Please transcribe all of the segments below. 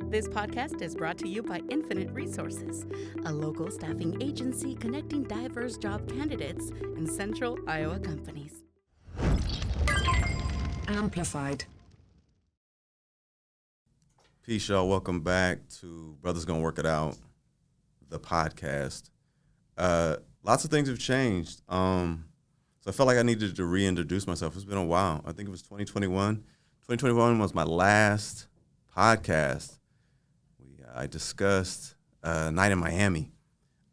This podcast is brought to you by Infinite Resources, a local staffing agency connecting diverse job candidates in central Iowa companies. Amplified. Peace, y'all. Welcome back to Brothers Gonna Work It Out, the podcast. Lots of things have changed. So I felt like I needed to reintroduce myself. It's been a while. I think it was 2021. 2021 was my last podcast. I discussed Night in Miami.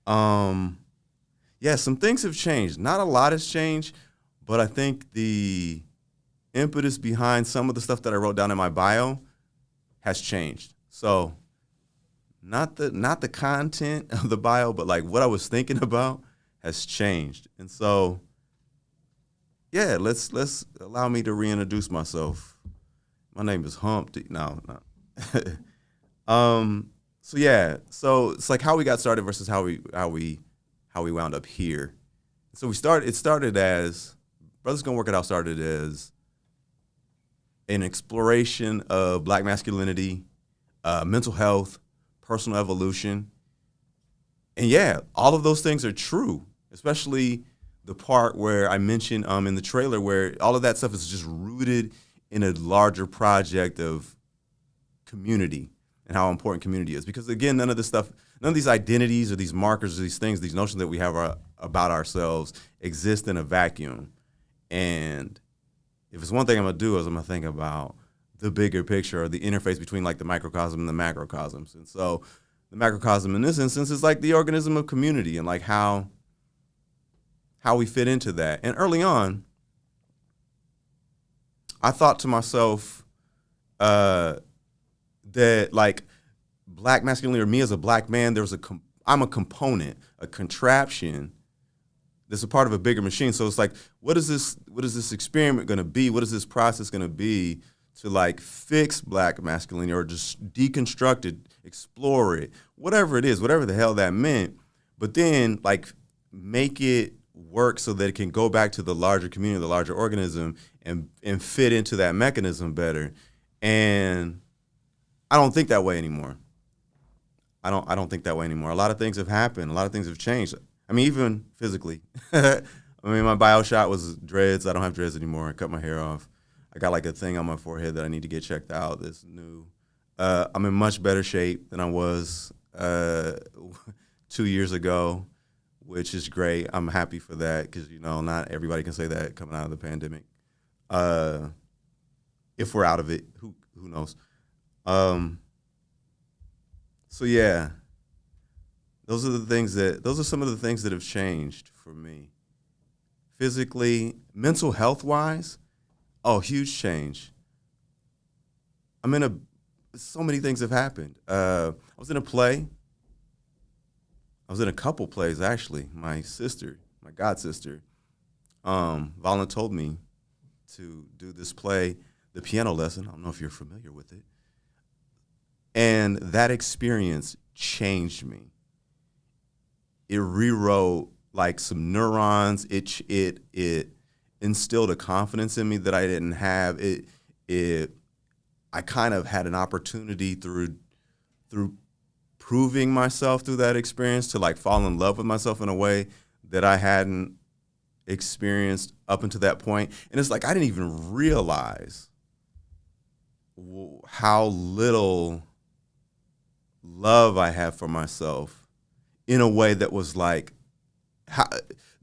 Yeah, some things have changed. Not a lot has changed, but I think the impetus behind some of the stuff that I wrote down in my bio has changed. So not the content of the bio, but like what I was thinking about has changed. And so, yeah, let's allow me to reintroduce myself. My name is Humpty. No. So yeah, so it's like how we got started versus how we wound up here. So it started as Brothers Gonna Work It Out started as an exploration of Black masculinity, mental health, personal evolution. And yeah, all of those things are true, especially the part where I mentioned in the trailer where all of that stuff is just rooted in a larger project of community and how important community is. Because again, none of these identities or these markers or these things, these notions that we have about ourselves exist in a vacuum. And if it's one thing I'm gonna do is I'm gonna think about the bigger picture or the interface between like the microcosm and the macrocosms. And so the macrocosm in this instance is like the organism of community and like how we fit into that. And early on, I thought to myself that like Black masculinity or me as a Black man, I'm a component, a contraption that's a part of a bigger machine. So it's like, what is this experiment going to be? What is this process going to be to like fix Black masculinity or just deconstruct it, explore it, whatever it is, whatever the hell that meant, but then like make it work so that it can go back to the larger community, the larger organism and fit into that mechanism better. And I don't think that way anymore. I don't think that way anymore. A lot of things have happened. A lot of things have changed. I mean, even physically. I mean, my bio shot was dreads. I don't have dreads anymore. I cut my hair off. I got like a thing on my forehead that I need to get checked out. That's new. I'm in much better shape than I was 2 years ago, which is great. I'm happy for that because, you know, not everybody can say that coming out of the pandemic. If we're out of it, who knows? So yeah, those are some of the things that have changed for me. Physically, mental health wise, huge change. So many things have happened. I was in a play. I was in a couple plays actually. My god sister, voluntold me to do this play, The Piano Lesson. I don't know if you're familiar with it. And that experience changed me. It rewrote like some neurons. It instilled a confidence in me that I didn't have. I kind of had an opportunity through proving myself through that experience to like fall in love with myself in a way that I hadn't experienced up until that point. And it's like I didn't even realize how little love I have for myself in a way that was like,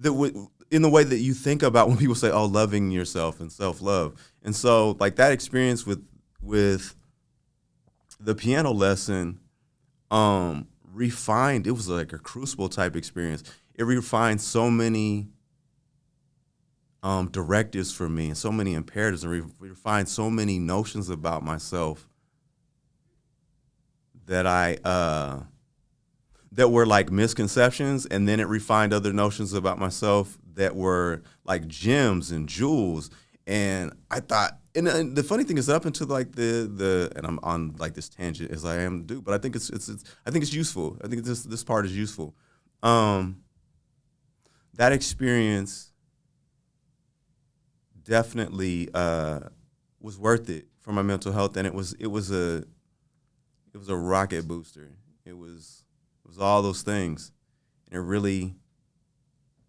in the way that you think about when people say, loving yourself and self-love. And so like that experience with the piano lesson refined, it was like a crucible type experience. It refined so many directives for me and so many imperatives and refined so many notions about myself that that were like misconceptions, and then it refined other notions about myself that were like gems and jewels. And I thought, and the funny thing is, up until like and I'm on like this tangent as I am to do, but I think it's useful. I think this part is useful. That experience definitely was worth it for my mental health, and it was It was a rocket booster. It was all those things. And it really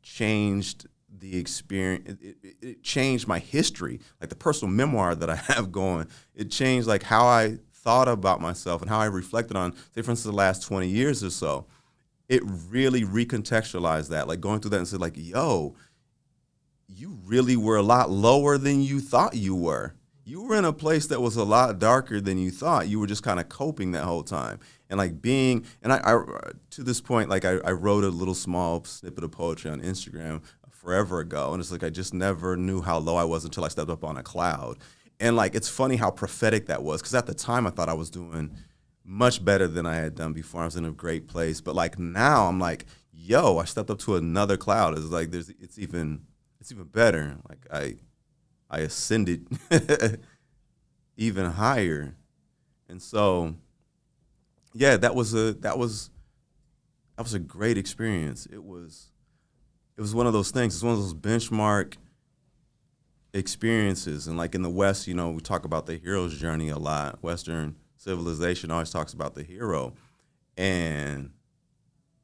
changed the experience. It changed my history, like the personal memoir that I have going. It changed like how I thought about myself and how I reflected on, say, for instance, the last 20 years or so. It really recontextualized that, like going through that and said, like, yo, you really were a lot lower than you thought you were. You were in a place that was a lot darker than you thought. You were just kind of coping that whole time. And like being, and I to this point, like I wrote a little small snippet of poetry on Instagram forever ago. And it's like, I just never knew how low I was until I stepped up on a cloud. And like, it's funny how prophetic that was. Because at the time I thought I was doing much better than I had done before. I was in a great place. But like now I'm like, yo, I stepped up to another cloud. It's like, it's even better. Like I ascended even higher. And so, yeah, that was a great experience. It was one of those things. It's one of those benchmark experiences. And like in the West, you know, we talk about the hero's journey a lot. Western civilization always talks about the hero. And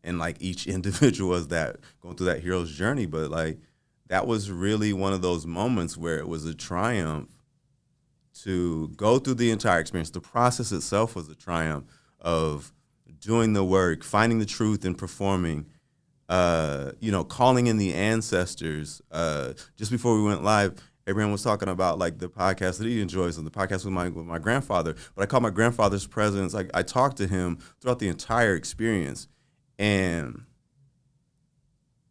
like each individual is that going through that hero's journey. But like that was really one of those moments where it was a triumph to go through the entire experience. The process itself was a triumph of doing the work, finding the truth and performing, calling in the ancestors. Just before we went live, Abraham was talking about like the podcast that he enjoys and the podcast with my grandfather. But I call my grandfather's presence. I talked to him throughout the entire experience, and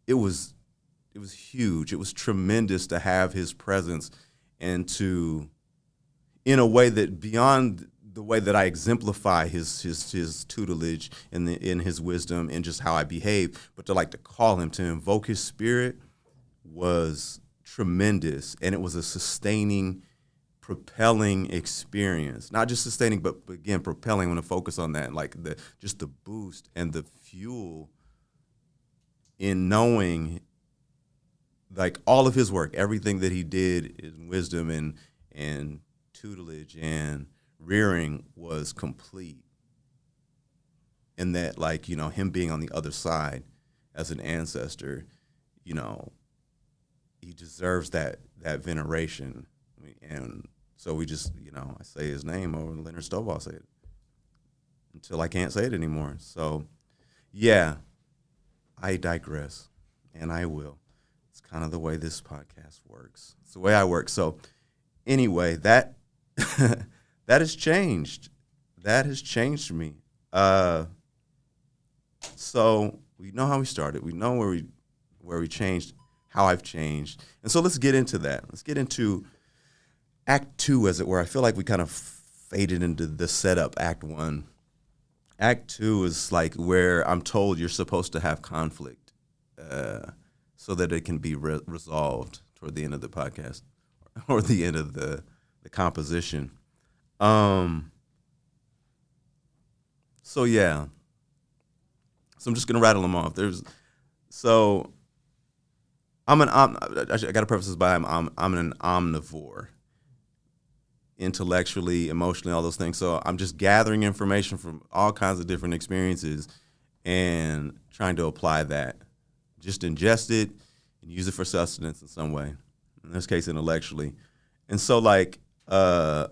it was huge. It was tremendous to have his presence and to, in a way that beyond the way that I exemplify his tutelage and in his wisdom and just how I behave, but to call him, to invoke his spirit was tremendous. And it was a sustaining, propelling experience. Not just sustaining, but again, propelling. I want to focus on that, like just the boost and the fuel in knowing like all of his work, everything that he did in wisdom and tutelage and rearing was complete. And that, like, you know, him being on the other side as an ancestor, you know, he deserves that veneration. And so we just, you know, I say his name over Leonard Stovall say it until I can't say it anymore. So, yeah, I digress, and I will. It's kind of the way this podcast works. It's the way I work. So anyway, that that has changed. That has changed me. So we know how we started. We know where we changed, how I've changed. And so let's get into that. Let's get into Act 2, as it were. I feel like we kind of faded into the setup, Act 1. Act 2 is like where I'm told you're supposed to have conflict so that it can be resolved toward the end of the podcast or the end of the composition. So yeah. So I'm just gonna rattle them off. I gotta preface this by I'm an omnivore, intellectually, emotionally, all those things. So I'm just gathering information from all kinds of different experiences and trying to apply that. Just ingest it and use it for sustenance in some way. In this case, intellectually. And so, like, a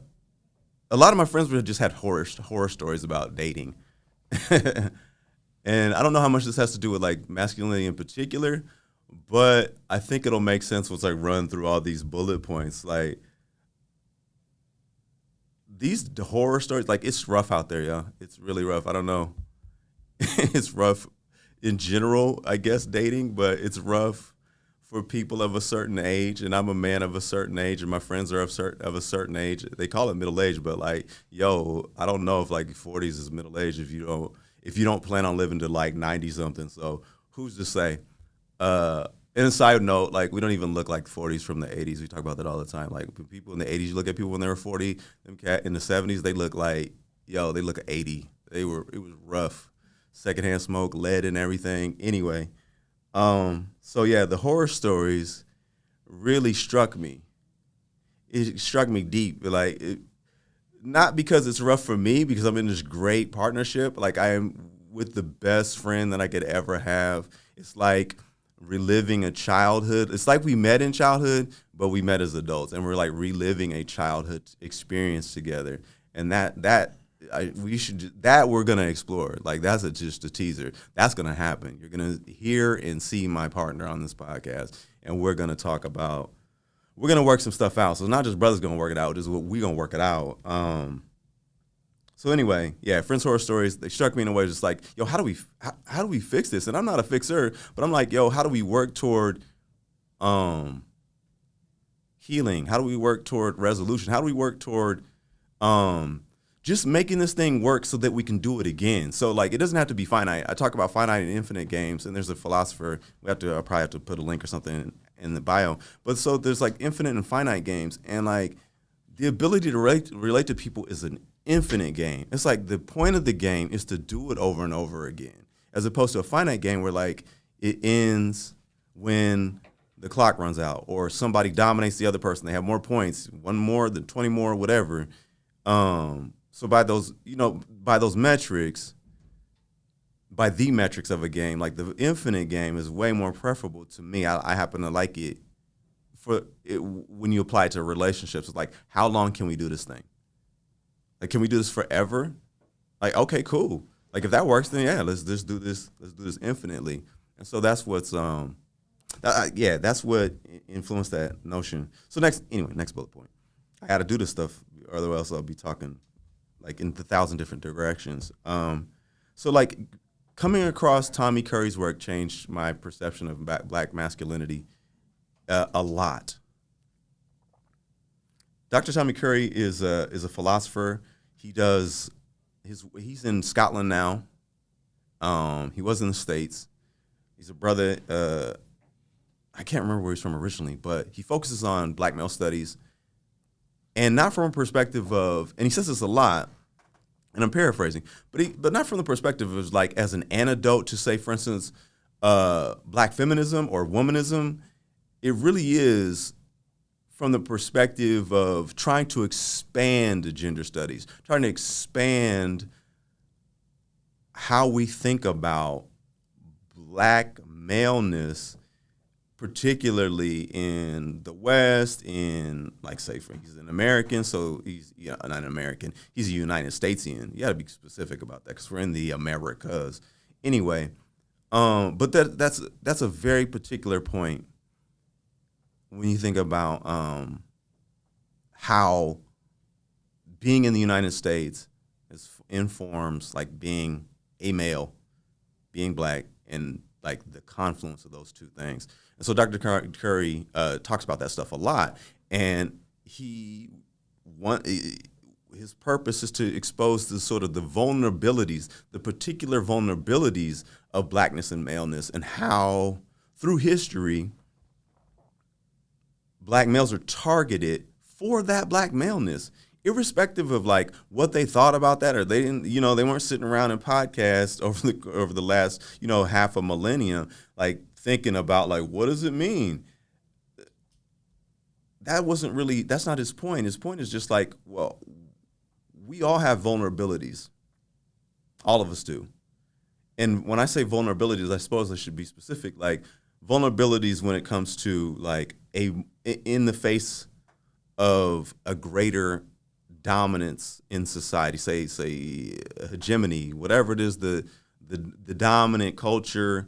lot of my friends would have just had horror stories about dating. And I don't know how much this has to do with, like, masculinity in particular, but I think it'll make sense once I run through all these bullet points. Like, these horror stories, like, it's rough out there, yeah. It's really rough. I don't know. It's rough in general, I guess, dating, but it's rough for people of a certain age, and I'm a man of a certain age, and my friends are of a certain age. They call it middle age, but like, yo, I don't know if like 40s is middle age if you don't plan on living to like 90 something. So who's to say? And a side note, like, we don't even look like 40s from the 80s. We talk about that all the time. Like, people in the 80s, you look at people when they were 40. Them cat in the 70s, they look like, yo, they look 80. It was rough. Secondhand smoke, lead, and everything. Anyway. So yeah, the horror stories really struck me. It struck me deep. Like, not because it's rough for me, because I'm in this great partnership. Like, I am with the best friend that I could ever have. It's like reliving a childhood. It's like we met in childhood, but we met as adults, and we're like reliving a childhood experience together. And we're gonna explore. Like, that's just a teaser. That's gonna happen. You're gonna hear and see my partner on this podcast, and we're gonna work some stuff out. So it's not just brothers gonna work it out, just we're gonna work it out. So anyway, yeah, Friends Horror Stories, they struck me in a way just like, yo, how do we fix this? And I'm not a fixer, but I'm like, yo, how do we work toward healing? How do we work toward resolution? How do we work toward just making this thing work so that we can do it again? So, like, it doesn't have to be finite. I talk about finite and infinite games, and there's a philosopher. I'll probably have to put a link or something in the bio. But so there's like infinite and finite games, and like the ability to relate to people is an infinite game. It's like the point of the game is to do it over and over again, as opposed to a finite game where like it ends when the clock runs out or somebody dominates the other person. They have more points, one more than 20 more, whatever. So by those metrics, by the metrics of a game, like the infinite game is way more preferable to me. I happen to like it when you apply it to relationships. It's like, how long can we do this thing? Like, can we do this forever? Like, okay, cool. Like, if that works, then yeah, let's just do this. Let's do this infinitely. And so that's what's that's what influenced that notion. So next bullet point. I got to do this stuff, or otherwise I'll be talking like in 1,000 different directions. So like coming across Tommy Curry's work changed my perception of black masculinity a lot. Dr. Tommy Curry is a philosopher. He's in Scotland now. He was in the States. He's a brother. I can't remember where he's from originally, but he focuses on black male studies, and not from a perspective of, and he says this a lot, and I'm paraphrasing, but not from the perspective of like as an antidote to, say, for instance, black feminism or womanism. It really is from the perspective of trying to expand gender studies, trying to expand how we think about black maleness, particularly in the West, in, like, say, he's an American, so he's not an American, he's a United Statesian. You got to be specific about that because we're in the Americas. Anyway, but that's a very particular point when you think about how being in the United States informs like being a male, being black, and like the confluence of those two things. And so Dr. Curry talks about that stuff a lot, and his purpose is to expose the sort of the vulnerabilities, the particular vulnerabilities of blackness and maleness, and how through history black males are targeted for that black maleness, irrespective of like what they thought about that, or they didn't, they weren't sitting around in podcasts over the last, half a millennium, like thinking about like, what does it mean? That's not his point. His point is just like, well, we all have vulnerabilities. All of us do. And when I say vulnerabilities, I suppose I should be specific, like vulnerabilities when it comes to like in the face of a greater dominance in society, say hegemony, whatever it is, the dominant culture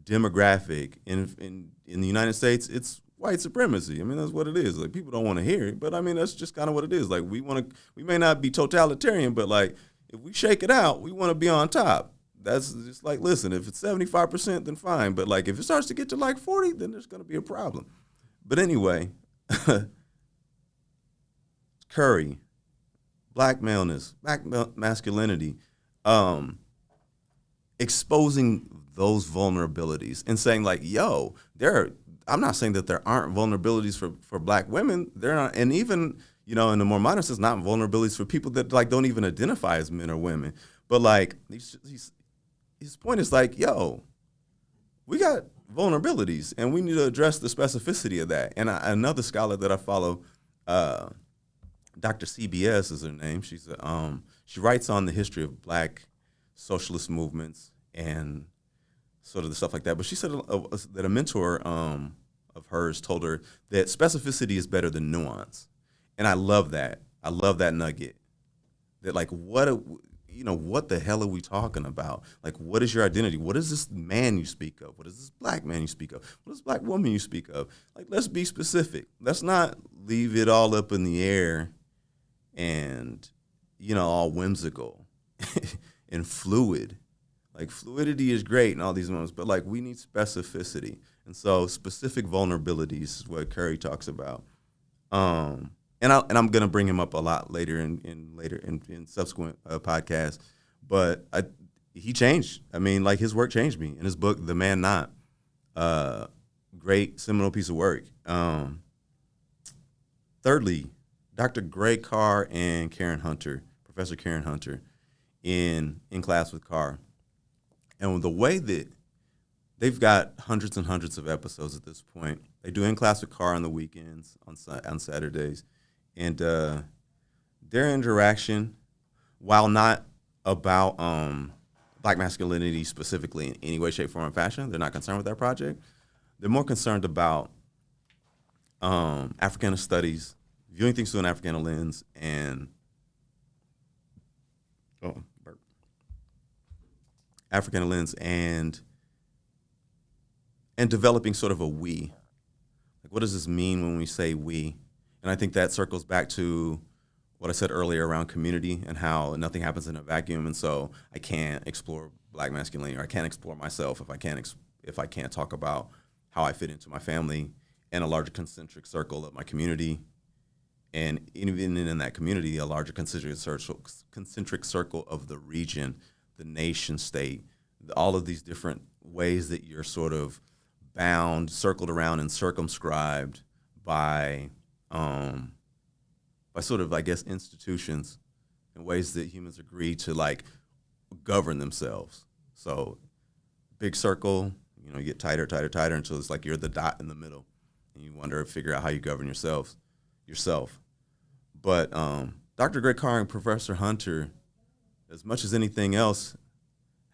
demographic in the United States, it's white supremacy. I mean, that's what it is. Like, people don't want to hear it, but I mean, that's just kind of what it is. Like, we may not be totalitarian, but like if we shake it out, we want to be on top. That's just like, listen, if it's 75%, then fine. But like if it starts to get to like 40, then there's going to be a problem. But anyway, Curry, black maleness, black masculinity, exposing those vulnerabilities and saying like, yo, I'm not saying that there aren't vulnerabilities for black women. There are, and even, in the more modern sense, not vulnerabilities for people that like don't even identify as men or women. But like his point is like, yo, we got vulnerabilities and we need to address the specificity of that. And another scholar that I follow, Dr. CBS is her name. She writes on the history of Black socialist movements and sort of the stuff like that. But she said that a mentor of hers told her that specificity is better than nuance, and I love that. I love that nugget. That like what the hell are we talking about? Like, what is your identity? What is this man you speak of? What is this Black man you speak of? What is this Black woman you speak of? Like, let's be specific. Let's not leave it all up in the air and, all whimsical and fluid. Like, fluidity is great in all these moments, but like we need specificity. And so specific vulnerabilities is what Curry talks about. And I'm gonna bring him up a lot later in subsequent podcasts, but he changed. I mean, like his work changed me. In his book, The Man Not, great seminal piece of work. Thirdly, Dr. Greg Carr and Professor Karen Hunter, in class with Carr, and the way that they've got hundreds and hundreds of episodes at this point. They do In Class with Carr on the weekends on Saturdays. And their interaction, while not about Black masculinity specifically in any way, shape, form, or fashion, they're not concerned with that project. They're more concerned about Africana studies, viewing things through an Africana lens, and Africana lens and developing sort of a we. Like, what does this mean when we say we? And I think that circles back to what I said earlier around community and how nothing happens in a vacuum. And so I can't explore Black masculinity, or I can't explore myself if I can't talk about how I fit into my family and a larger concentric circle of my community. And even in that community, a larger concentric circle of the region, the nation state, all of these different ways that you're sort of bound, circled around, and circumscribed by sort of, I guess, institutions and ways that humans agree to like govern themselves. So big circle, you get tighter until it's like you're the dot in the middle, and you figure out how you govern yourself. But Dr. Greg Carr and Professor Hunter, as much as anything else,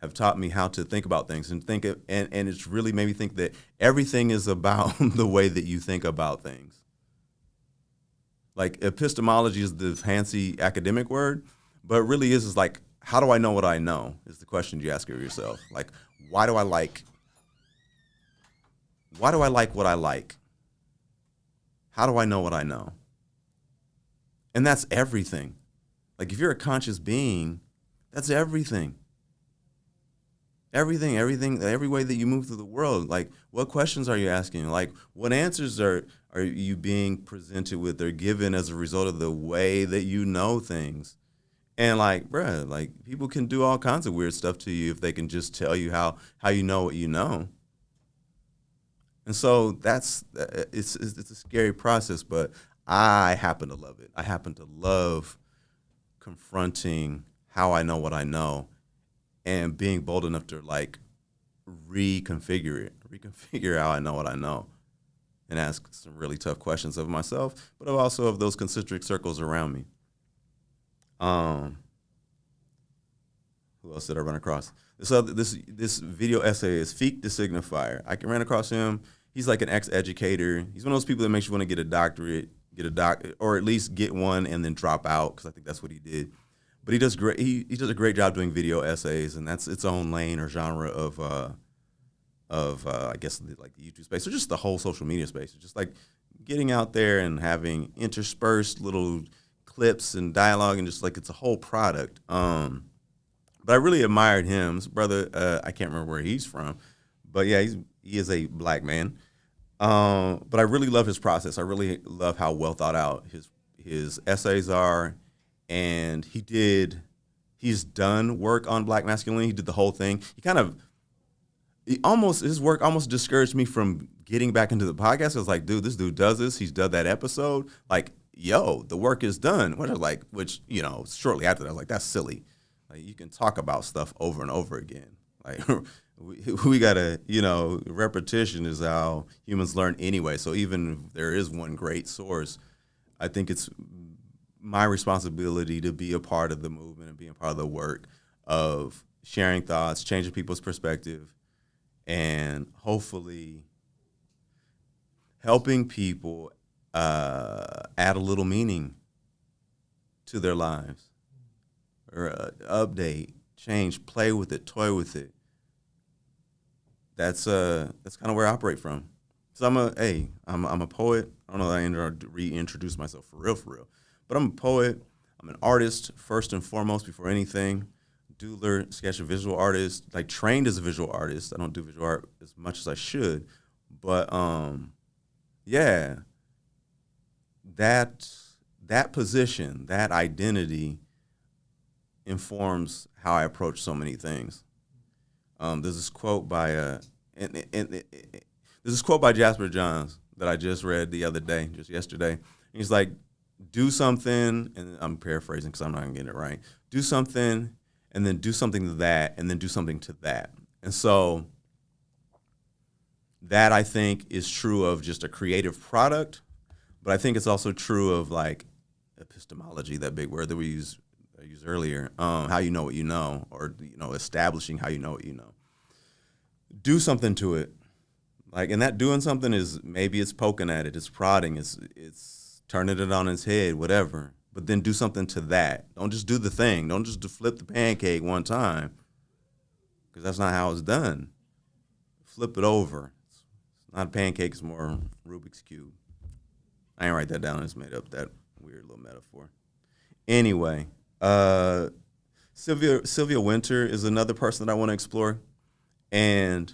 have taught me how to think about things and it's really made me think that everything is about the way that you think about things. Like, epistemology is the fancy academic word, but it really is like, how do I know what I know is the question you ask of yourself. Like, why do I like what I like? How do I know what I know? And that's everything. Like, if you're a conscious being, that's everything. Everything, every way that you move through the world. Like, what questions are you asking? Like, what answers are you being presented with or given as a result of the way that you know things? And like, bruh, like, people can do all kinds of weird stuff to you if they can just tell you how you know what you know. And so it's a scary process, but I happen to love it. I happen to love confronting how I know what I know, and being bold enough to like reconfigure how I know what I know, and ask some really tough questions of myself, but also of those concentric circles around me. Who else did I run across? This video essay is Feek the Signifier. I ran across him. He's like an ex-educator. He's one of those people that makes you want to get a doctorate, or at least get one and then drop out, because I think that's what he did. But he does great. He does a great job doing video essays, and that's its own lane or genre of I guess like the YouTube space, or just the whole social media space. It's just like getting out there and having interspersed little clips and dialogue, and just like it's a whole product. But I really admired him. His brother, I can't remember where he's from, but yeah, he is a Black man. But I really love his process. I really love how well thought out his essays are. And he's done work on Black masculinity. He did the whole thing. His work almost discouraged me from getting back into the podcast. I was like, dude, this dude does this. He's done that episode. Like, yo, the work is done. Which shortly after that, I was like, that's silly. Like, you can talk about stuff over and over again. Like, we gotta, repetition is how humans learn anyway. So even if there is one great source, I think it's my responsibility to be a part of the movement and being a part of the work of sharing thoughts, changing people's perspective, and hopefully helping people add a little meaning to their lives, or update, change, play with it, toy with it. That's kind of where I operate from. So I'm a poet. I don't know that I reintroduced myself for real, but I'm a poet. I'm an artist first and foremost before anything. Doodler, sketch and visual artist, like trained as a visual artist. I don't do visual art as much as I should, but yeah, that position, that identity informs how I approach so many things. There's this quote by Jasper Johns that I just read the other day, just yesterday. He's like, do something, and I'm paraphrasing because I'm not gonna get it right. Do something, and then do something to that, and then do something to that. And so that, I think, is true of just a creative product, but I think it's also true of like epistemology, that big word that I used earlier. How you know what you know, or establishing how you know what you know. Do something to it. Like, and that doing something is, maybe it's poking at it, it's prodding, it's turning it on its head, whatever. But then do something to that. Don't just do the thing. Don't just flip the pancake one time, because that's not how it's done. Flip it over. It's not a pancake, it's more Rubik's Cube. I ain't write that down, I just made up that weird little metaphor. Anyway, Sylvia Wynter is another person that I want to explore. And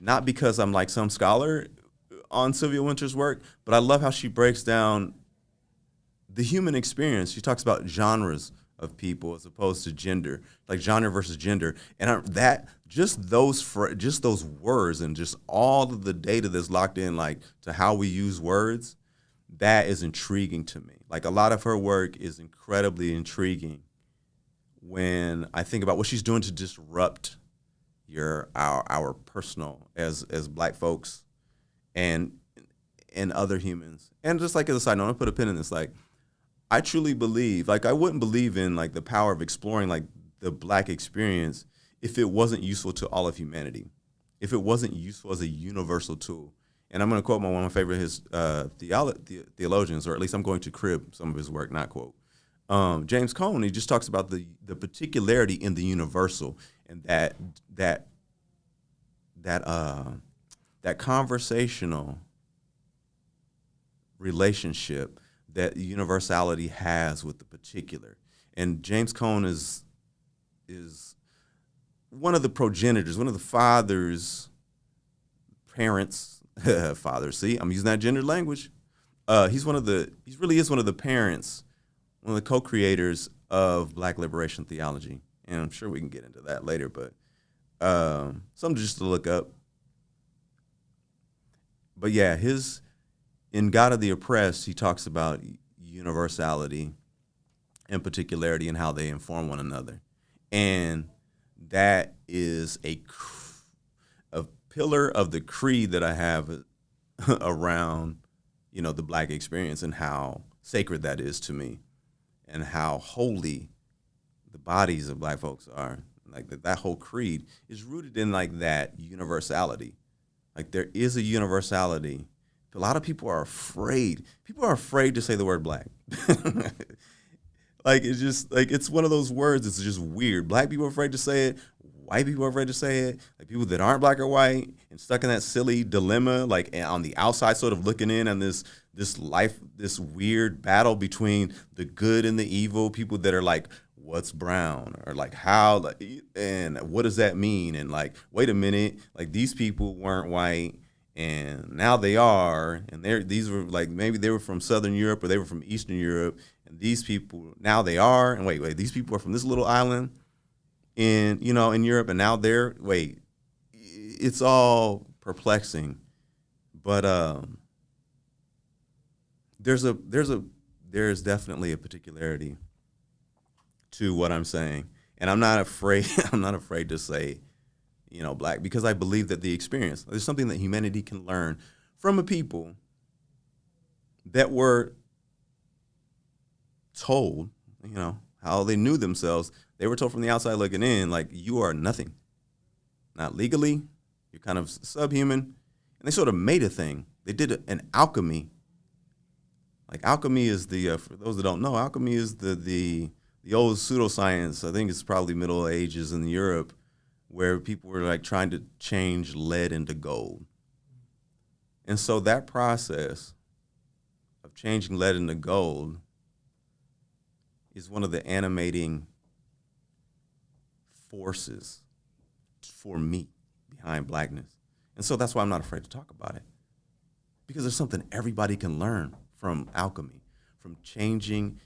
not because I'm like some scholar on Sylvia Wynter's work, but I love how she breaks down the human experience. She talks about genres of people as opposed to gender, like genre versus gender. And just those words and just all of the data that's locked in, like, to how we use words, that is intriguing to me. Like, a lot of her work is incredibly intriguing when I think about what she's doing to disrupt our personal as Black folks and other humans. And just like as a side note, I'm gonna put a pin in this. Like, I truly believe, like, I wouldn't believe in like the power of exploring like the Black experience if it wasn't useful to all of humanity, if it wasn't useful as a universal tool. And I'm going to quote one of my favorite theologians, or at least I'm going to crib some of his work, not quote. James Cone, he just talks about the particularity in the universal, and that conversational relationship that universality has with the particular. And James Cone is one of the progenitors, one of the fathers, parents, fathers. See, I'm using that gendered language. He really is one of the parents, one of the co-creators of Black liberation theology. And I'm sure we can get into that later, but something just to look up. But yeah, in God of the Oppressed, he talks about universality and particularity and how they inform one another. And that is a pillar of the creed that I have around, the Black experience, and how sacred that is to me, and how holy the bodies of Black folks are. Like, that whole creed is rooted in like that universality. Like, there is a universality. A lot of people are afraid. People are afraid to say the word Black. Like, it's just like, it's one of those words. It's just weird. Black people are afraid to say it. White people are afraid to say it. Like, people that aren't Black or white and stuck in that silly dilemma, like on the outside, sort of looking in on this weird battle between the good and the evil. People that are like, what's brown, or like how, like, and what does that mean? And like, wait a minute, like, these people weren't white and now they are, and these were like, maybe they were from Southern Europe or they were from Eastern Europe, and these people now they are, and wait, these people are from this little island in Europe, and now it's all perplexing. But there's definitely a particularity to what I'm saying, and I'm not afraid to say, Black, because I believe that the experience, there's something that humanity can learn from a people that were told, how they knew themselves. They were told from the outside looking in, like, you are nothing. Not legally, you're kind of subhuman. And they sort of made a thing. They did an alchemy. Like, alchemy is for those that don't know, alchemy is the old pseudoscience. I think it's probably Middle Ages in Europe, where people were like trying to change lead into gold. And so that process of changing lead into gold is one of the animating forces for me behind blackness. And so that's why I'm not afraid to talk about it. Because there's something everybody can learn from alchemy, from changing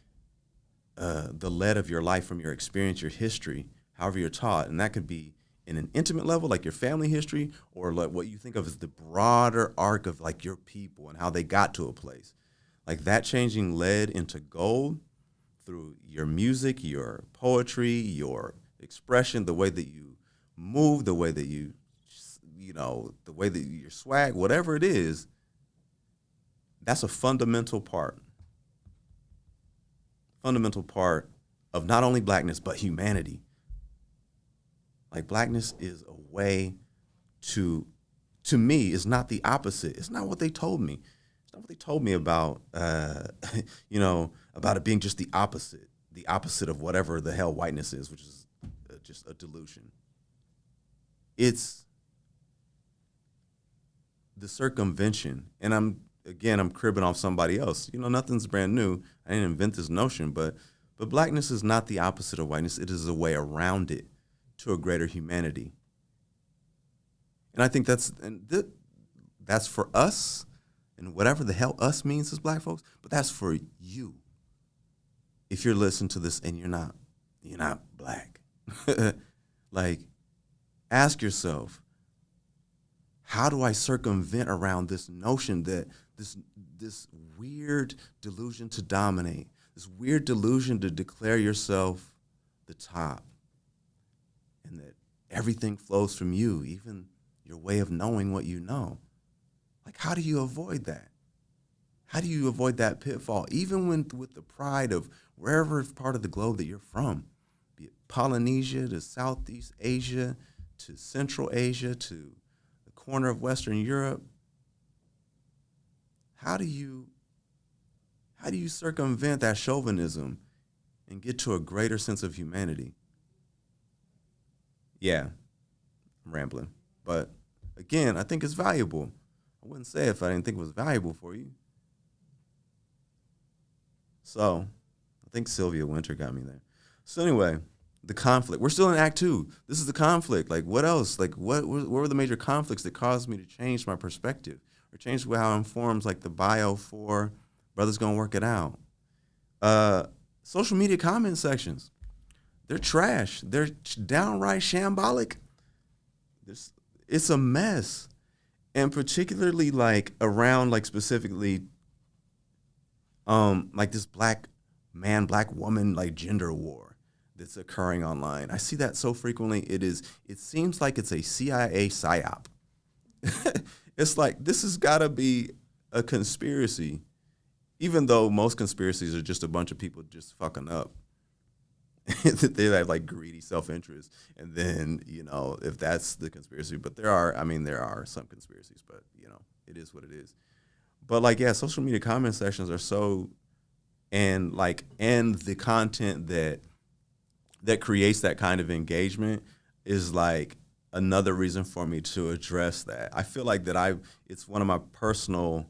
the lead of your life from your experience, your history, however you're taught. And that could be in an intimate level, like your family history, or like what you think of as the broader arc of like your people and how they got to a place. Like that changing lead into gold through your music, your poetry, your expression, the way that you move, the way that the way that your swag, whatever it is, that's a fundamental part of not only blackness, but humanity. Like blackness is a way to me, is not the opposite. It's not what they told me. It's not what they told me about, about it being just the opposite of whatever the hell whiteness is, which is just a delusion. It's the circumvention. And I'm cribbing off somebody else. Nothing's brand new. I didn't invent this notion, but blackness is not the opposite of whiteness. It is a way around it to a greater humanity. And I think that's for us, and whatever the hell us means as black folks, but that's for you. If you're listening to this and you're not black, like, ask yourself, how do I circumvent around this notion that this weird delusion to dominate, this weird delusion to declare yourself the top, and that everything flows from you, even your way of knowing what you know? Like, how do you avoid that? How do you avoid that pitfall, even with the pride of wherever part of the globe that you're from, be it Polynesia to Southeast Asia to Central Asia to the corner of Western Europe? How do you circumvent that chauvinism and get to a greater sense of humanity? Yeah, I'm rambling. But again, I think it's valuable. I wouldn't say if I didn't think it was valuable for you. So I think Sylvia Winter got me there. So anyway, the conflict. We're still in Act 2. This is the conflict. Like, what else? Like, what were the major conflicts that caused me to change my perspective or change how it informs, like, the bio for Brothers Gonna Work It Out? Social media comment sections. They're trash. They're downright shambolic. It's a mess. And particularly, like, around, like, specifically, like, this black man, black woman, like, gender war that's occurring online. I see that so frequently. It seems like it's a CIA psyop. It's like, this has got to be a conspiracy, even though most conspiracies are just a bunch of people just fucking up. They have like greedy self-interest. And then, if that's the conspiracy, but there are some conspiracies, but it is what it is. But like, yeah, social media comment sections are so, and the content that creates that kind of engagement is like another reason for me to address that. I feel like it's one of my personal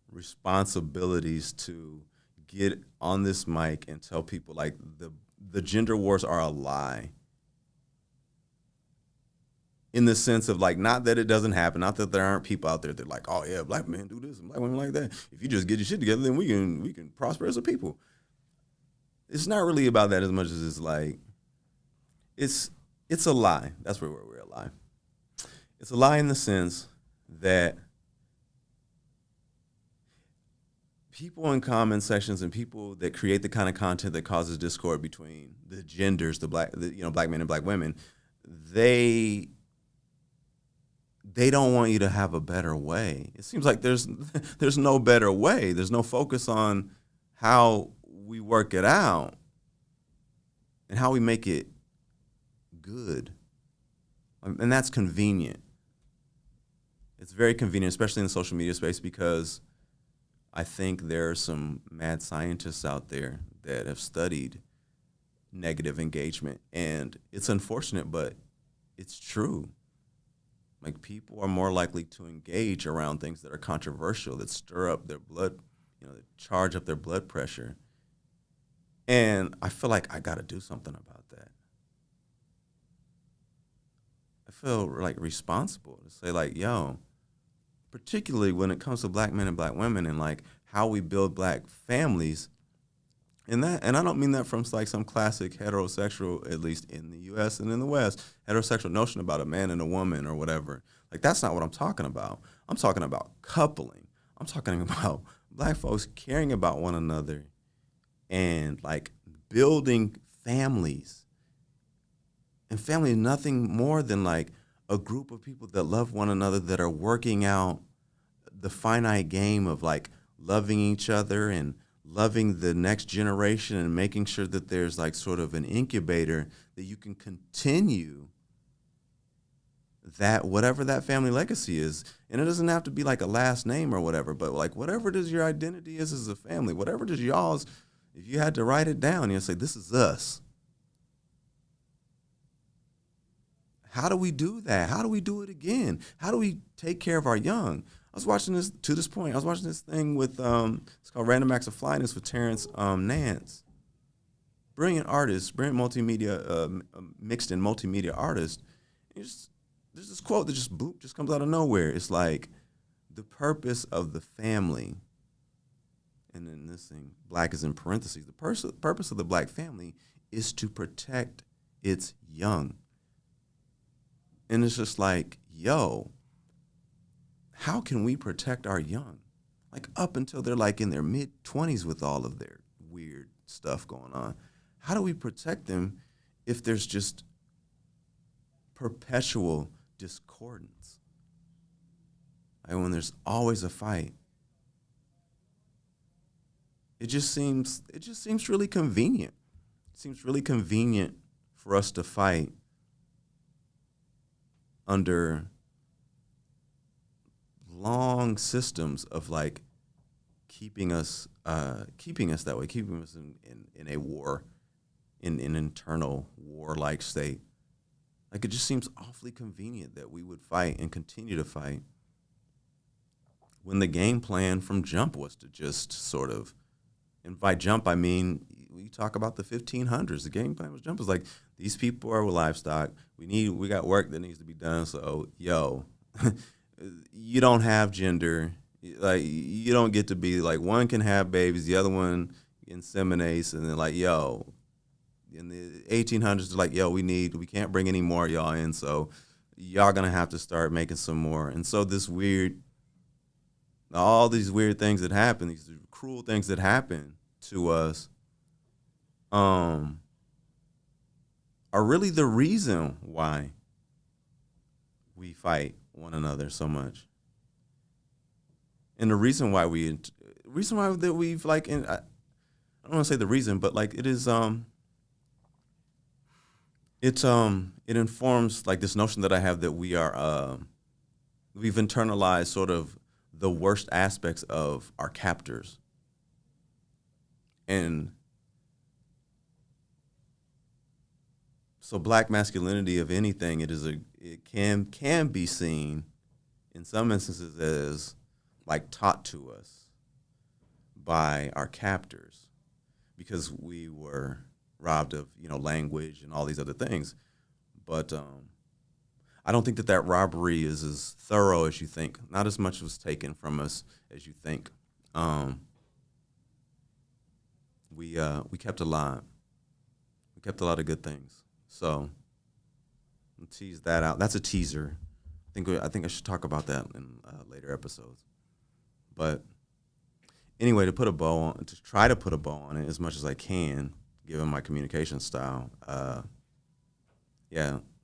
responsibilities to get on this mic and tell people, like, the gender wars are a lie. In the sense of, like, not that it doesn't happen, not that there aren't people out there that are like, oh yeah, black men do this and black women like that. If you just get your shit together, then we can prosper as a people. It's not really about that as much as it's like, it's a lie. That's where we're a lie. It's a lie in the sense that people in comment sections and people that create the kind of content that causes discord between the genders, black men and black women, they don't want you to have a better way. It seems like there's no better way. There's no focus on how we work it out and how we make it good. And that's convenient. It's very convenient, especially in the social media space, because I think there are some mad scientists out there that have studied negative engagement. And it's unfortunate, but it's true. Like, people are more likely to engage around things that are controversial, that stir up their blood, that charge up their blood pressure. And I feel like I got to do something about that. I feel like responsible to say, like, yo, particularly when it comes to black men and black women and like how we build black families. And I don't mean that from like some classic heterosexual, at least in the U.S. and in the West, heterosexual notion about a man and a woman or whatever. Like, that's not what I'm talking about. I'm talking about coupling. I'm talking about black folks caring about one another and like building families. And family is nothing more than like a group of people that love one another, that are working out the finite game of like loving each other and loving the next generation, and making sure that there's like sort of an incubator that you can continue that, whatever that family legacy is. And it doesn't have to be like a last name or whatever, but like whatever it is your identity is as a family, whatever it is y'all's, if you had to write it down, you'll say, this is us. How do we do that? How do we do it again? How do we take care of our young? I was watching this, to this point, I was watching this thing with, it's called Random Acts of Flyness with Terrence Nance. Brilliant artist, brilliant multimedia, mixed in multimedia artist. There's this quote that just comes out of nowhere. It's like, the purpose of the family, and then this thing, black is in parentheses, the purpose of the black family is to protect its young. And it's just like, yo, how can we protect our young? Like, up until they're like in their mid-20s with all of their weird stuff going on. How do we protect them if there's just perpetual discordance? Like, when there's always a fight. It just seems really convenient. It seems really convenient for us to fight under long systems of like keeping us that way, keeping us in a war, in an internal war-like state. Like, it just seems awfully convenient that we would fight and continue to fight when the game plan from jump was to just sort of, and by jump I mean, we talk about the 1500s. The game plan was jump was like, these people are livestock. We got work that needs to be done. So, yo, you don't have gender. Like, you don't get to be like, one can have babies, the other one inseminates, and then like, yo, in the 1800s, they're like, yo, we can't bring any more of y'all in, so y'all gonna have to start making some more. And so all these weird things that happen, these cruel things that happen to us, are really the reason why we fight one another so much. And the reason why that we've like, and I don't want to say the reason, but like it is, it informs like this notion that I have that we are, we've internalized sort of the worst aspects of our captors. And so black masculinity, of anything, it can be seen in some instances as like taught to us by our captors, because we were robbed of, language and all these other things. But I don't think that robbery is as thorough as you think. Not as much was taken from us as you think. We kept a lot. We kept a lot of good things. So I'll tease that out. That's a teaser. I think I should talk about that in later episodes. But anyway, to try to put a bow on it as much as I can, given my communication style.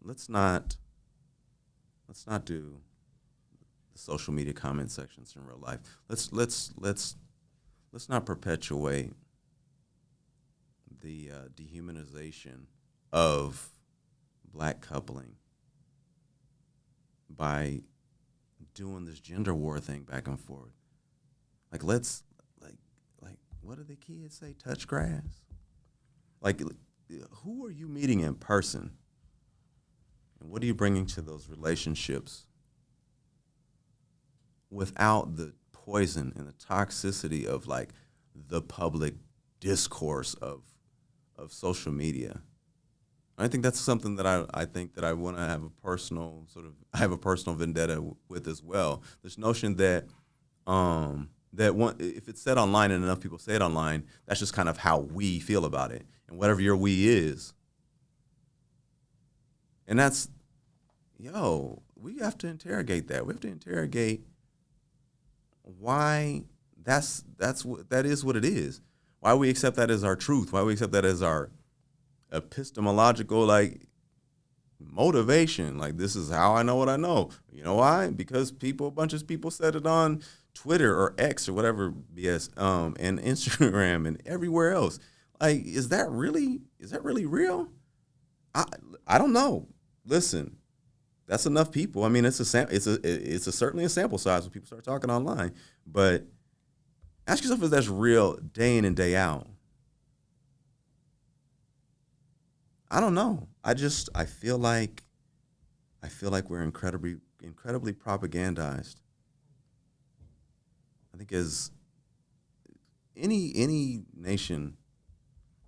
Let's not do the social media comment sections in real life. Let's not perpetuate the dehumanization of black coupling by doing this gender war thing back and forth. Like, let's, like, what do the kids say? Touch grass? Like, who are you meeting in person? And what are you bringing to those relationships without the poison and the toxicity of, like, the public discourse of social media? I think that's something that I think that I want to have a personal vendetta with as well. This notion that if it's said online and enough people say it online, that's just kind of how we feel about it, and whatever your we is. And that's, we have to interrogate that. We have to interrogate why that is what it is. Why we accept that as our truth. Why we accept that as our epistemological, like, motivation. Like, this is how I know what I know. You know why? Because a bunch of people said it on Twitter or X or whatever BS, and Instagram and everywhere else. Like, is that really real? I don't know. Listen, that's enough people. I mean, it's certainly a sample size when people start talking online. But ask yourself if that's real day in and day out. I don't know. I feel like we're incredibly propagandized. I think as any nation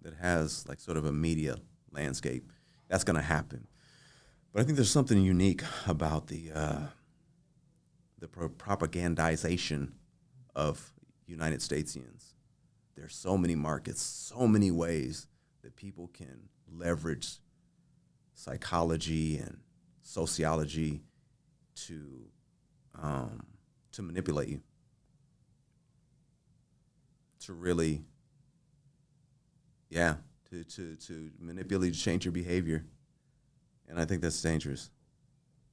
that has, like, sort of a media landscape, that's going to happen. But I think there's something unique about the propagandization of United Statesians. There's so many markets, so many ways that people can leverage psychology and sociology to manipulate you, to really, to manipulate, to change your behavior. And I think that's dangerous.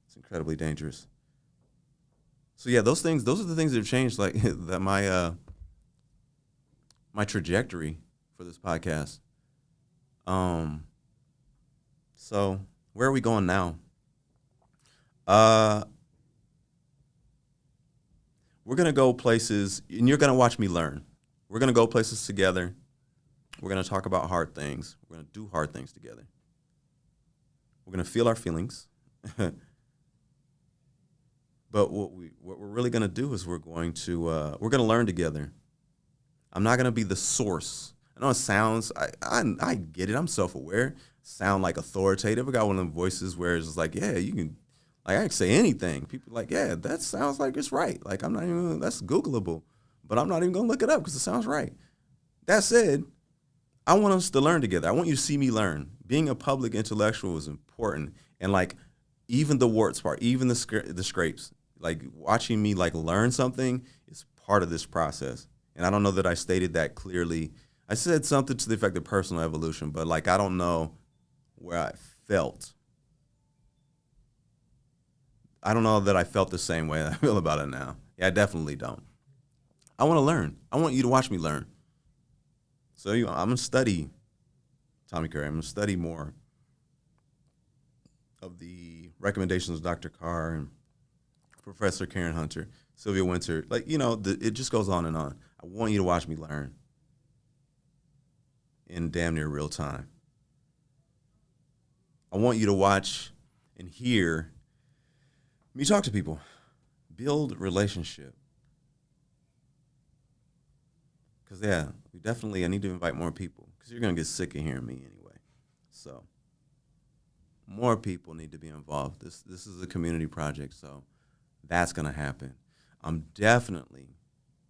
It's incredibly dangerous. So yeah, those are the things that have changed, like, that my trajectory for this podcast. So where are we going now? We're going to go places, and you're going to watch me learn. We're going to go places together. We're going to talk about hard things. We're going to do hard things together. We're going to feel our feelings. But what we're really going to do is we're going to learn together. I'm not going to be the source. I know it sounds, I get it. I'm self-aware. Sound like authoritative. I got one of them voices where it's just like, yeah, you can, like, I can say anything. People are like, yeah, that sounds like it's right. Like, I'm not even, that's Googleable. But I'm not even going to look it up because it sounds right. That said, I want us to learn together. I want you to see me learn. Being a public intellectual is important. And, like, even the warts part, even the scrapes, like, watching me, like, learn something is part of this process. And I don't know that I stated that clearly. I said something to the effect of personal evolution, but, like, I don't know where I felt. I don't know that I felt the same way that I feel about it now. Yeah, I definitely don't. I want to learn. I want you to watch me learn. So I'm going to study Tommy Curry. I'm going to study more of the recommendations of Dr. Carr and Professor Karen Hunter, Sylvia Winter. Like, it just goes on and on. I want you to watch me learn in damn near real time. I want you to watch and hear me talk to people, build relationship. Because, I need to invite more people because you're going to get sick of hearing me anyway. So more people need to be involved. This is a community project, so that's going to happen. I'm definitely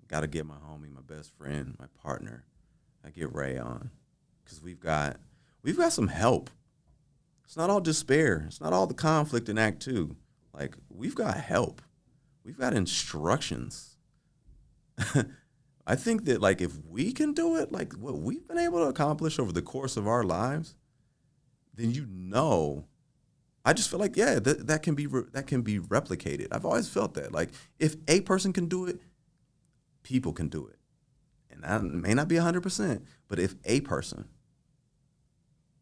got to get my homie, my best friend, my partner. I get Ray on because we've got some help. It's not all despair. It's not all the conflict in Act 2. Like, we've got help. We've got instructions. I think that, like, if we can do it, like what we've been able to accomplish over the course of our lives, then I just feel like, that can be replicated. I've always felt that. Like, if a person can do it, people can do it. And that may not be 100%, but if a person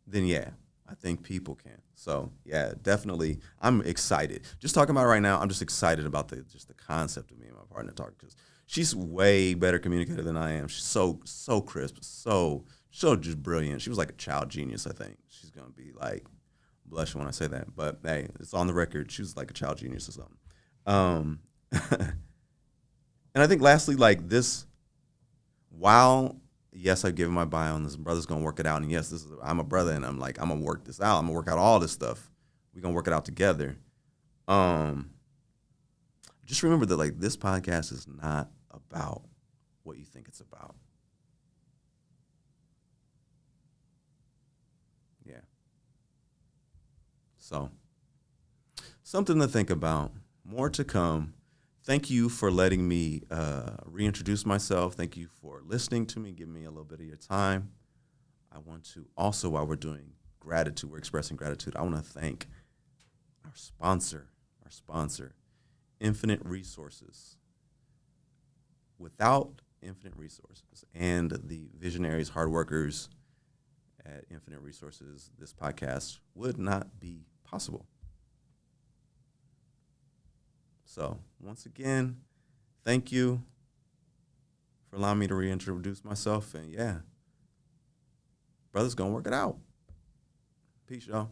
then yeah, I think people can. So yeah, definitely, I'm excited. Just talking about it right now, I'm just excited about the concept of me and my partner talking, because she's way better communicator than I am. She's so crisp, so just brilliant. She was like a child genius, I think. She's gonna be like blushing when I say that, but hey, it's on the record. She was like a child genius or something. And I think lastly, like this, while yes, I've given my bio and this brother's gonna work it out, and yes, I'm a brother, and I'm gonna work this out. I'm gonna work out all this stuff. We're gonna work it out together. Just remember that like this podcast is not about what you think it's about. Yeah. So, something to think about. More to come. Thank you for letting me reintroduce myself. Thank you for listening to me, giving me a little bit of your time. I want to also, while we're doing gratitude, we're expressing gratitude, I want to thank our sponsor, Infinite Resources. Without Infinite Resources and the visionaries, hard workers at Infinite Resources, this podcast would not be possible. So, once again, thank you for allowing me to reintroduce myself. And yeah, brother's gonna work it out. Peace, y'all.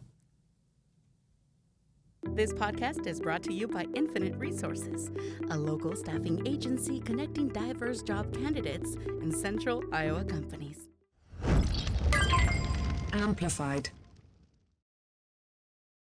This podcast is brought to you by Infinite Resources, a local staffing agency connecting diverse job candidates in central Iowa companies. Amplified.